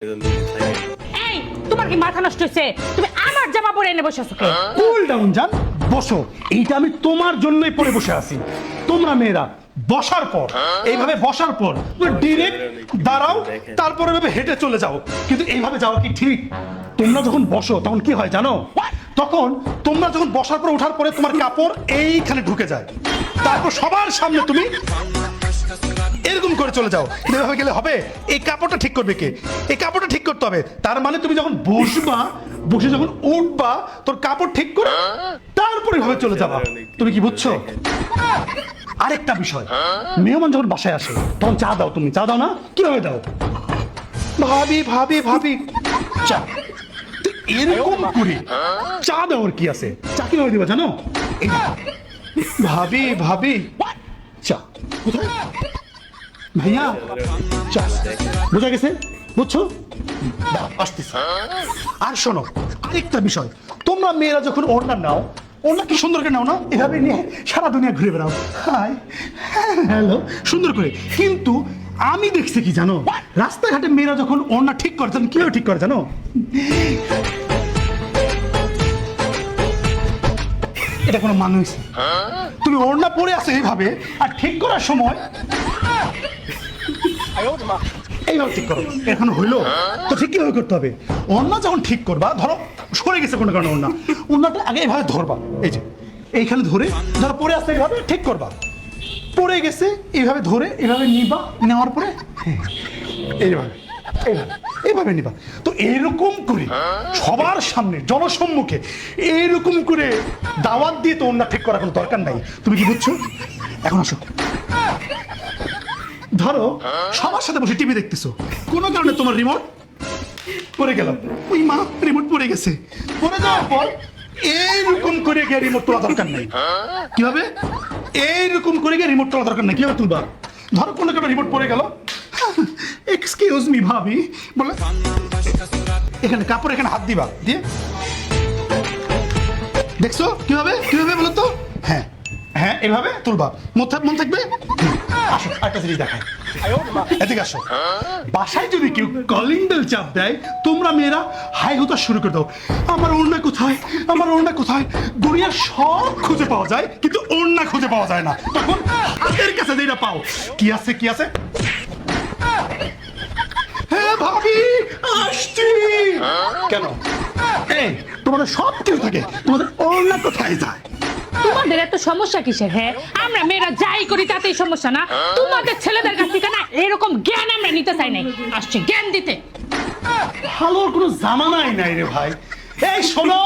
এই তোমার কি মাথা নষ্ট হয়েছে? তুমি আমার জামা পরে এনে বসে আছো কে? কুল ডাউন জান, বসো। এইটা আমি তোমার জন্যই পরে বসে আছি। তোমরা মেয়েরা বসার পর এইভাবে বসার পর ডিরেক্ট দাঁড়াও, তারপরে এভাবে হেঁটে চলে যাও। কিন্তু এইভাবে যাওয়া কি ঠিক? তোমরা যখন বসো তখন কি হয় জানো? তখন তোমরা যখন বসার পর ওঠার পরে তোমার কাপড় এইখানে ঢুকে যায়, তারপর সবার সামনে তুমি এরকম করে চলে যাও। কিন্তু এভাবে গেলে হবে? এই কাপড়টা ঠিক করবে কে? এই কাপড়টা ঠিক করতে হবে। তার মানে তুমি যখন বসবা, বসে যখন উঠবা, তোর কাপড় ঠিক করে তারপরে এভাবে চলে যাবা। তুমি কি বুঝছো? আরেকটা বিষয়, মেহমান যখন বাসায় আসে তখন চা দাও। তুমি চা দাও না? কিভাবে দাও? ভাবি ভাবি ভাবি চা। তো এরকম করে চা দেওয়ার কি আছে? চা কিভাবে দিবা জানো? এই দেখো। ভাবি ভাবি চা কোথায়? ভাইয়া চা। বোঝা গেছে? বুঝছো? দাও, আসতেছি। আর শোনো, আরেকটা বিষয়, তোমরা মেয়েরা যখন ওড়না নাও, ওড়না কি সুন্দর করে নাও না? এভাবে নিয়ে সারা দুনিয়া ঘুরে বেড়াও, হাই হ্যালো সুন্দর করে। কিন্তু আমি দেখছি কি জানো, রাস্তাঘাটে মেয়েরা যখন ওড়না ঠিক করে তখন কিভাবে ঠিক করে জানো? এটা কোনো মানুষ? তুমি ওড়না পরে আসো এইভাবে, আর ঠিক করার সময় এইভাবে ঠিক করো। এখন হইলো তো ঠিক কিভাবে করতে হবে? ওড়না যখন ঠিক করবা, ধরো সরে গেছে কোনো কারণে ওড়না, ওড়নাটা আগে এইভাবে ধরবা, এই যে এইখানে ধরে, ধরো পরে আসতে এইভাবে ঠিক করবা। পরে গেছে এইভাবে ধরে এইভাবে নিবা, নেওয়ার পরে এইভাবে এইভাবে এইভাবে নিবা। তো এইরকম করে সবার সামনে জনসম্মুখে এইরকম করে দাওয়াত দিয়ে তো ওড়না ঠিক করার কোনো দরকার নাই। তুমি কি বুঝছো? এখন আসো। ধরো সবার সাথে বসে টিভি দেখতেছো, কোনো কারণে তোমার রিমোট পড়ে গেল। ওই মা, রিমোট পড়ে গেছে। পড়ে যাওয়ার পর এইরকম করে গিয়ে রিমোট তোলা দরকার নেই। কিভাবে? এইরকম করে গিয়ে রিমোট তোলা দরকার নেই। কিভাবে তুলবা? ধরো কোনো কারণে রিমোট পড়ে গেল, এক্সকিউজ মি ভাবি বলে এখানে কাপড়, এখানে হাত দিবা, দিয়ে দেখছো কিভাবে? কিভাবে বলো তো? হ্যাঁ হ্যাঁ, এভাবে তুলবা। মন থাকবে। আসো একটা জিনিস দেখায়, এদিকে আসো। বাসায় যদি কেউ কলিং বেল চাপ দেয়, তোমরা মেয়েরা হাই হুতা শুরু করে দাও, আমার ওড়না কোথায়, আমার ওড়না কোথায়। দুনিয়ার সব খুঁজে পাওয়া যায় কিন্তু ওড়না খুঁজে পাওয়া যায় না। তখন হাতের কাছে যেটা পাও, কি আছে কি আছে? হ্যাঁ ভাবি আসছি। কেন? এই তোমাদের সব কিছু থাকে, তোমাদের ওড়না কোথায় যায়? তোমাদের এত সমস্যা কিসের? হ্যাঁ, আমরা মেয়েরা যাই করি তাতেই সমস্যা না? তোমাদের ছেলেদের কাছ থেকে না এরকম জ্ঞান আমরা নিতে চাই নাই, আসছে জ্ঞান দিতে। ভালোর কোনো জামানাই নাই রে ভাই। এই শোনো,